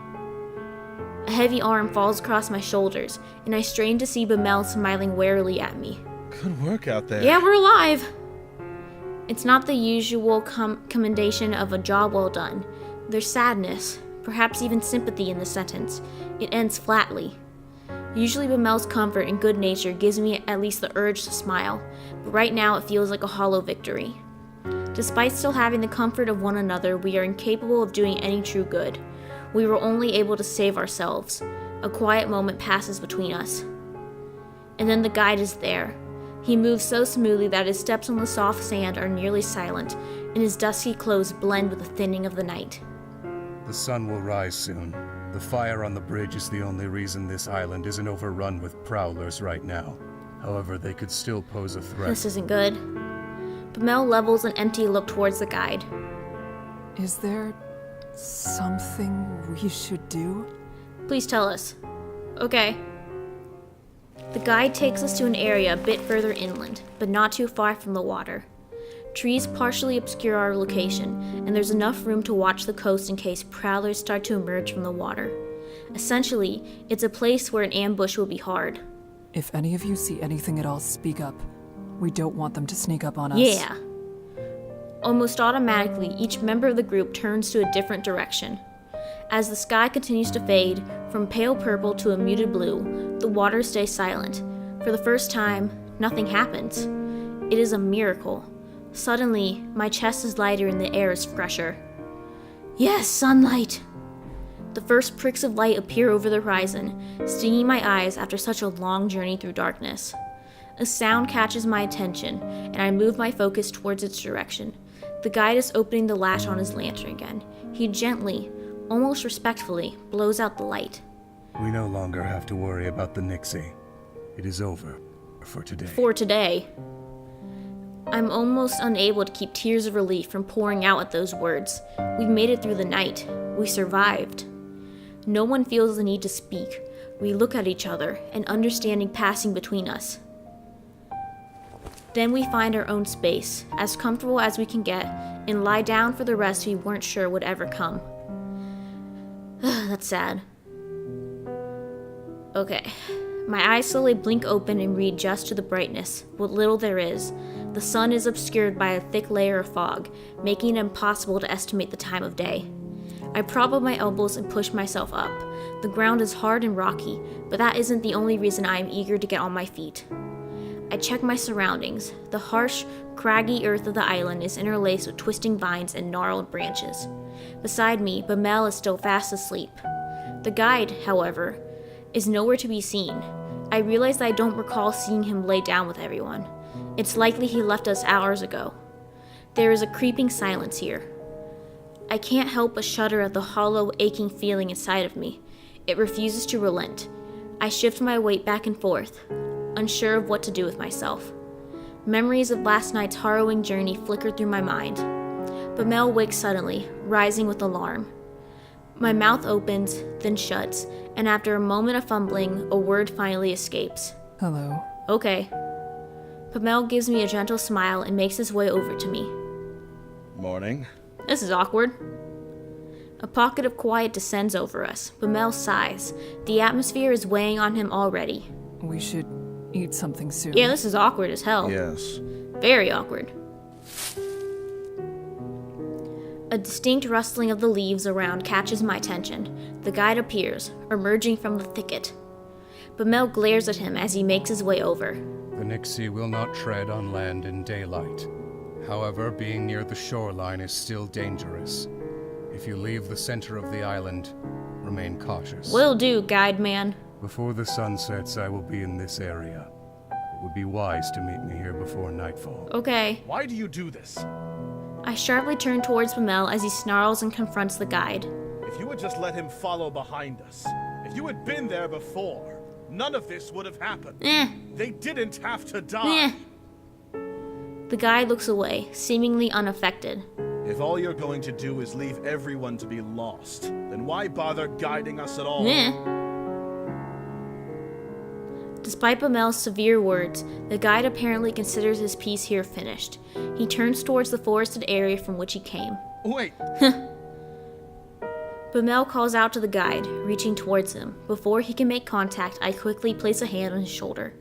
A: A heavy arm falls across my shoulders, and I strain to see Bamel smiling warily at me.
C: Good work out there.
A: Yeah, we're alive! It's not the usual commendation of a job well done. There's sadness, perhaps even sympathy in the sentence. It ends flatly. Usually Bamel's comfort and good nature gives me at least the urge to smile, but right now it feels like a hollow victory. Despite still having the comfort of one another, we are incapable of doing any true good. We were only able to save ourselves. A quiet moment passes between us. And then the guide is there. He moves so smoothly that his steps on the soft sand are nearly silent, and his dusky clothes blend with the thinning of the night.
D: The sun will rise soon. The fire on the bridge is the only reason this island isn't overrun with prowlers right now. However, they could still pose a threat.
A: This isn't good. Bamel levels an empty look towards the guide.
B: Is there something we should do?
A: Please tell us. Okay. The guide takes us to an area a bit further inland, but not too far from the water. Trees partially obscure our location, and there's enough room to watch the coast in case prowlers start to emerge from the water. Essentially, it's a place where an ambush will be hard.
B: If any of you see anything at all, speak up. We don't want them to sneak up on us.
A: Yeah. Almost automatically, each member of the group turns to a different direction. As the sky continues to fade, from pale purple to a muted blue, the water stays silent. For the first time, nothing happens. It is a miracle. Suddenly, my chest is lighter and the air is fresher. Yes, sunlight! The first pricks of light appear over the horizon, stinging my eyes after such a long journey through darkness. A sound catches my attention, and I move my focus towards its direction. The guide is opening the latch on his lantern again. He gently, almost respectfully, blows out the light.
D: We no longer have to worry about the Nixie. It is over for today.
A: For today. I'm almost unable to keep tears of relief from pouring out at those words. We've made it through the night. We survived. No one feels the need to speak. We look at each other, an understanding passing between us. Then we find our own space, as comfortable as we can get, and lie down for the rest we weren't sure would ever come. That's sad. Okay. My eyes slowly blink open and read just to the brightness, what little there is. The sun is obscured by a thick layer of fog, making it impossible to estimate the time of day. I prop up my elbows and push myself up. The ground is hard and rocky, but that isn't the only reason I am eager to get on my feet. I check my surroundings. The harsh, craggy earth of the island is interlaced with twisting vines and gnarled branches. Beside me, Bamel is still fast asleep. The guide, however, is nowhere to be seen. I realize that I don't recall seeing him lay down with everyone. It's likely he left us hours ago. There is a creeping silence here. I can't help but shudder at the hollow, aching feeling inside of me. It refuses to relent. I shift my weight back and forth, unsure of what to do with myself. Memories of last night's harrowing journey flicker through my mind. Bamel wakes suddenly, rising with alarm. My mouth opens, then shuts, and after a moment of fumbling, a word finally escapes.
B: Hello.
A: Okay. Bamel gives me a gentle smile and makes his way over to me.
C: Morning.
A: This is awkward. A pocket of quiet descends over us. Bamel sighs. The atmosphere is weighing on him already.
B: We should eat something soon.
A: Yeah, this is awkward as hell.
C: Yes.
A: Very awkward. A distinct rustling of the leaves around catches my attention. The guide appears, emerging from the thicket. Bamel glares at him as he makes his way over.
D: The Nixie will not tread on land in daylight. However, being near the shoreline is still dangerous. If you leave the center of the island, remain cautious.
A: Will do, guide man.
D: Before the sun sets, I will be in this area. It would be wise to meet me here before nightfall.
A: Okay.
C: Why do you do this?
A: I sharply turn towards Bamel as he snarls and confronts the guide.
C: If you had just let him follow behind us, if you had been there before, none of this would have happened. They didn't have to die.
A: The guide looks away, seemingly unaffected.
C: If all you're going to do is leave everyone to be lost, then why bother guiding us at all?
A: Despite Bamel's severe words, the guide apparently considers his piece here finished. He turns towards the forested area from which he came.
C: Wait,
A: Bamel calls out to the guide, reaching towards him. Before he can make contact, I quickly place a hand on his shoulder.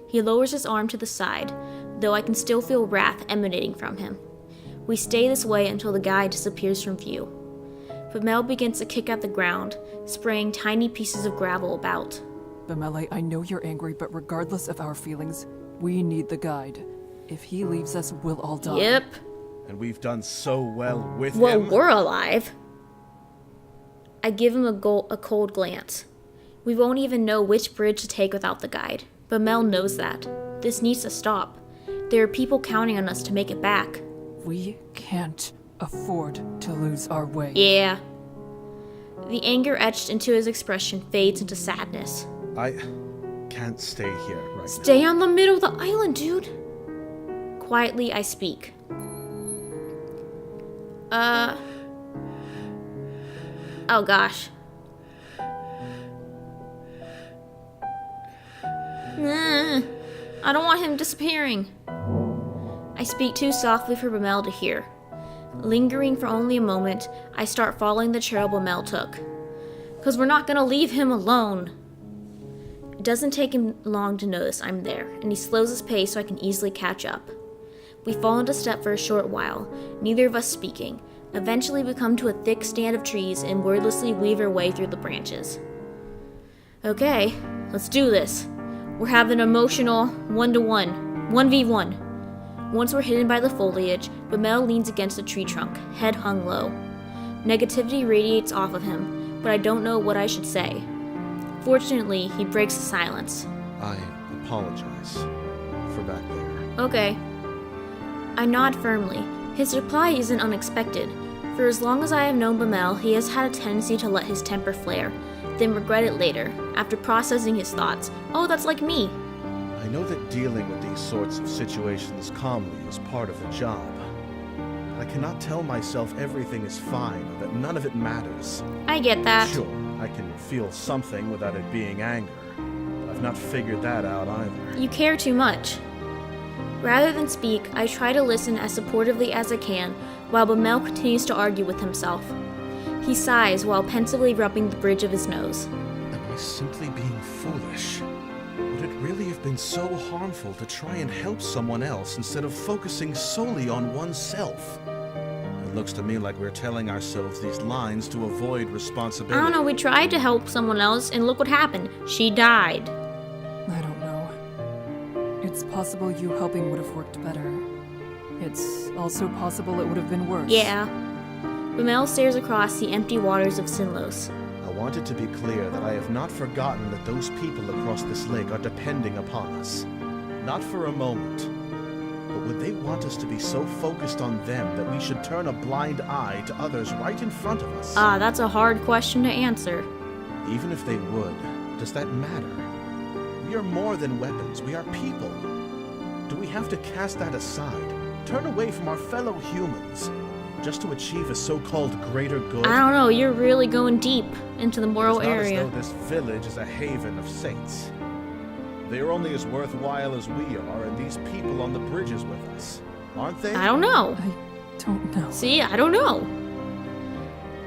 A: He lowers his arm to the side, though I can still feel wrath emanating from him. We stay this way until the guide disappears from view. Bamel begins to kick at the ground, spraying tiny pieces of gravel about.
B: Bamele, I know you're angry, but regardless of our feelings, we need the guide. If he leaves us, we'll all die.
A: Yep.
C: and we've done so well with
A: Well,
C: him.
A: we're alive. I give him a cold glance. We won't even know which bridge to take without the guide. But Mel knows that. This needs to stop. There are people counting on us to make it back.
B: We can't afford to lose our way.
A: Yeah. The anger etched into his expression fades into sadness.
C: I can't stay here right
A: Stay on the middle of the island, dude. Quietly, I speak. Oh gosh. I don't want him disappearing. I speak too softly for Bamel to hear. Lingering for only a moment, I start following the trail Bamel took. 'Cause we're not gonna leave him alone. It doesn't take him long to notice I'm there, and he slows his pace so I can easily catch up. We fall into step for a short while, neither of us speaking. Eventually we come to a thick stand of trees and wordlessly weave our way through the branches. Okay, let's do this. We're having an emotional 1-to-1, 1v1. Once we're hidden by the foliage, Bamel leans against a tree trunk, head hung low. Negativity radiates off of him, but I don't know what I should say. Fortunately, he breaks the silence.
C: I apologize for back there.
A: Okay. I nod firmly. His reply isn't unexpected. For as long as I have known Bamel, he has had a tendency to let his temper flare, then regret it later, after processing his thoughts. Oh, that's like me.
C: I know that dealing with these sorts of situations calmly is part of the job. I cannot tell myself everything is fine or that none of it matters.
A: I get that.
C: Sure, I can feel something without it being anger, but I've not figured that out either.
A: You care too much. Rather than speak, I try to listen as supportively as I can, while Bamel continues to argue with himself. He sighs while pensively rubbing the bridge of his nose.
C: Am I simply being foolish? Would it really have been so harmful to try and help someone else instead of focusing solely on oneself? It looks to me like we're telling ourselves these lines to avoid responsibility.
A: I don't know, we tried to help someone else, and look what happened. She died.
B: I don't know. It's possible you helping would have worked better. It's also possible it would have been worse.
A: Yeah. Bamel stares across the empty waters of Sinlos.
C: I want it to be clear that I have not forgotten that those people across this lake are depending upon us. Not for a moment. But would they want us to be so focused on them that we should turn a blind eye to others right in front of us?
A: That's a hard question to answer.
C: Even if they would, does that matter? We are more than weapons, we are people. Do we have to cast that aside? Turn away from our fellow humans? Just to achieve a so-called greater good?
A: I don't know, you're really going deep into the moral
C: It's not
A: area.
C: as though this village is a haven of saints. They are only as worthwhile as we are, and these people on the bridges with us, aren't they?
A: I don't know.
B: I don't know.
A: See, I don't know.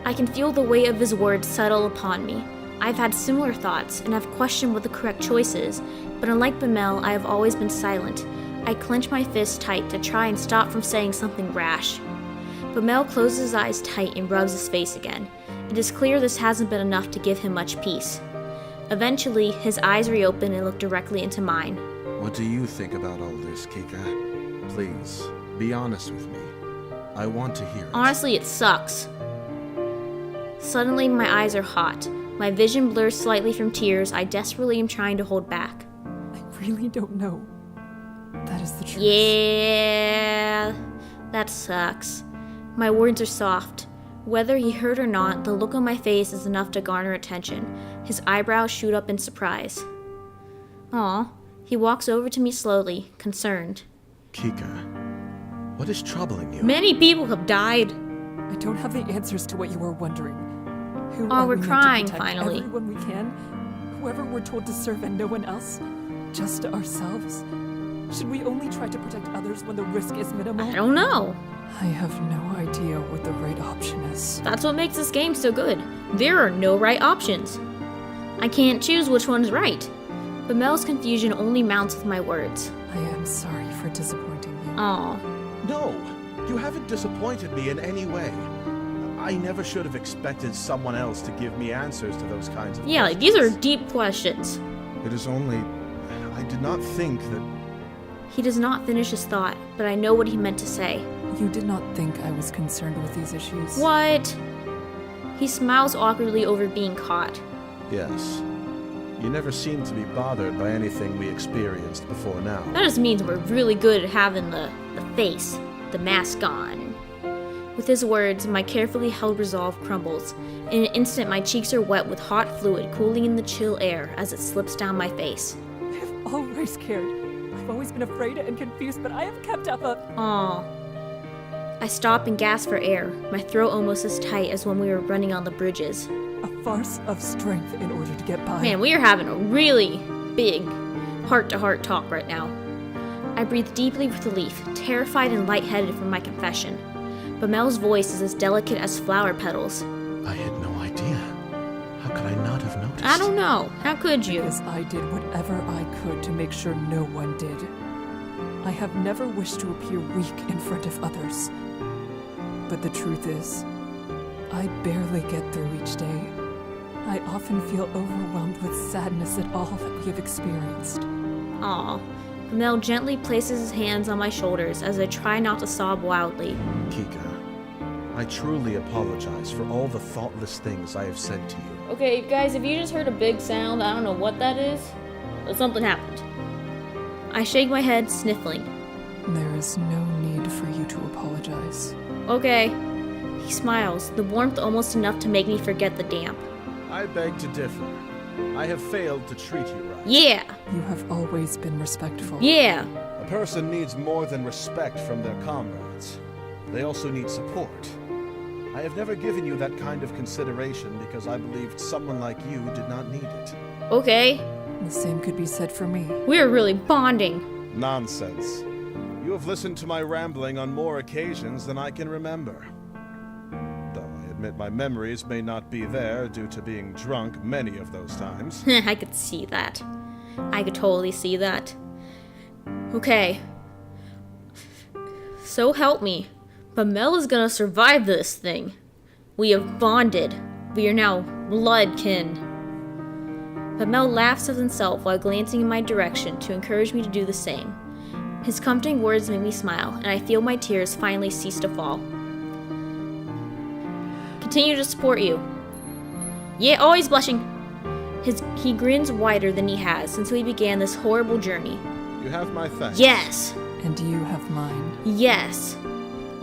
A: I can feel the weight of his words settle upon me. I've had similar thoughts and have questioned what the correct choice is, but unlike Bamel, I have always been silent. I clench my fists tight to try and stop from saying something rash. Bamel closes his eyes tight and rubs his face again. It is clear this hasn't been enough to give him much peace. Eventually, his eyes reopen and look directly into mine.
C: What do you think about all this, Kika? Please, be honest with me. I want to hear it.
A: Honestly, it sucks. Suddenly, my eyes are hot. My vision blurs slightly from tears I desperately am trying to hold back.
B: I really don't know. That is the truth.
A: Yeah, that sucks. My words are soft. Whether he heard or not, the look on my face is enough to garner attention. His eyebrows shoot up in surprise. Aw, he walks over to me slowly, concerned.
C: Kika, what is troubling you?
A: Many people have died.
B: I don't have the answers to what you are wondering. Who
A: Oh,
B: are
A: we're
B: we meant to
A: crying,
B: protect?
A: finally.
B: Everyone we can? Whoever we're told to serve and no one else? Just ourselves? Should we only try to protect others when the risk is minimal?
A: I don't know.
B: I have no idea what the right option is.
A: That's what makes this game so good. There are no right options. I can't choose which one's right. But Mel's confusion only mounts with my words.
B: I am sorry for disappointing you.
A: Aw.
C: No, you haven't disappointed me in any way. I never should have expected someone else to give me answers to those kinds of
A: Yeah, like
C: questions.
A: these are deep questions.
C: It is only... I did not think that...
A: He does not finish his thought, but I know what he meant to say.
B: You did not think I was concerned with these issues?
A: What? He smiles awkwardly over being caught.
C: Yes. You never seemed to be bothered by anything we experienced before now.
A: That just means we're really good at having the face, the mask on. With his words, my carefully held resolve crumbles. In an instant, my cheeks are wet with hot fluid cooling in the chill air as it slips down my face.
B: I've always cared. I've always been afraid and confused, but I have kept up a...
A: Aw. I stop and gasp for air, my throat almost as tight as when we were running on the bridges.
B: a farce of strength in order to get by.
A: Man, we are having a really big heart-to-heart talk right now. I breathe deeply with relief, terrified and lightheaded from my confession. But Mel's voice is as delicate as flower petals.
C: I had no idea. How could I not have noticed?
A: I don't know. How could you?
B: Because I did whatever I could to make sure no one did. I have never wished to appear weak in front of others. But the truth is, I barely get through each day. I often feel overwhelmed with sadness at all that we have experienced.
A: Aw. Mel gently places his hands on my shoulders as I try not to sob wildly.
C: Kika, I truly apologize for all the thoughtless things I have said to you.
A: Okay, guys, if you just heard a big sound, I don't know what that is, but something happened. I shake my head, sniffling.
B: There is no need for you to apologize.
A: Okay. He smiles, the warmth almost enough to make me forget the damp.
C: I beg to differ. I have failed to treat you right.
A: Yeah!
B: You have always been respectful.
A: Yeah!
C: A person needs more than respect from their comrades. They also need support. I have never given you that kind of consideration because I believed someone like you did not need it.
A: Okay.
B: The same could be said for me.
A: We're really bonding.
C: Nonsense. You have listened to my rambling on more occasions than I can remember. Though I admit my memories may not be there due to being drunk many of those times.
A: I could see that. I could totally see that. Okay. So help me. But Mel is gonna survive this thing. We have bonded. We are now blood kin. But Mel laughs at himself while glancing in my direction to encourage me to do the same. His comforting words make me smile, and I feel my tears finally cease to fall. Continue to support you. Yeah, oh, he's blushing. He grins wider than he has since we began this horrible journey.
C: You have my thanks.
A: Yes!
B: And you have mine.
A: Yes!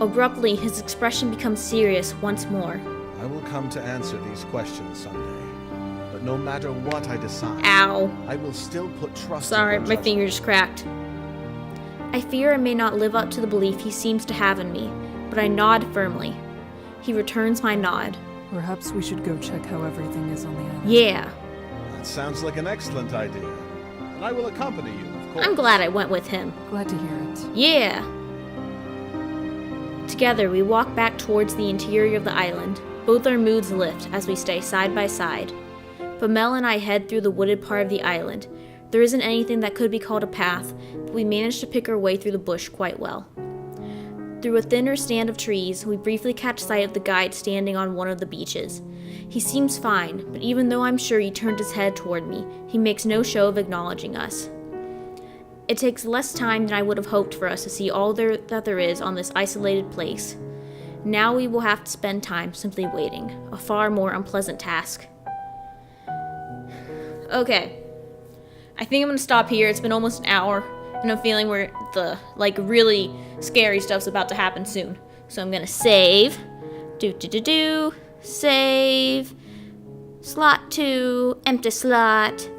A: Abruptly, his expression becomes serious once more.
C: I will come to answer these questions someday. But no matter what I decide,
A: Ow.
C: I will still put trust
A: Sorry,
C: in your
A: my
C: judgment.
A: finger just cracked. I fear I may not live up to the belief he seems to have in me, but I nod firmly. He returns my nod.
B: Perhaps we should go check how everything is on the island.
A: Yeah.
C: That sounds like an excellent idea. And I will accompany you, of course.
A: I'm glad I went with him.
B: Glad to hear it.
A: Yeah. Together, we walk back towards the interior of the island. Both our moods lift as we stay side by side. But Mel and I head through the wooded part of the island. There isn't anything that could be called a path, but we manage to pick our way through the bush quite well. Through a thinner stand of trees, we briefly catch sight of the guide standing on one of the beaches. He seems fine, but even though I'm sure he turned his head toward me, he makes no show of acknowledging us. It takes less time than I would have hoped for us to see all that there is on this isolated place. Now we will have to spend time simply waiting, a far more unpleasant task. Okay, I think I'm gonna stop here. It's been almost an hour, and I'm feeling where the really scary stuff's about to happen soon. So I'm gonna save, save, slot 2, empty slot.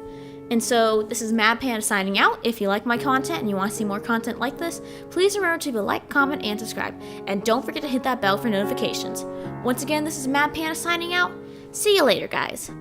A: And so this is MadPanda signing out. If you like my content and you want to see more content like this, please remember to like, comment, and subscribe. And don't forget to hit that bell for notifications. Once again, this is MadPanda signing out. See you later, guys.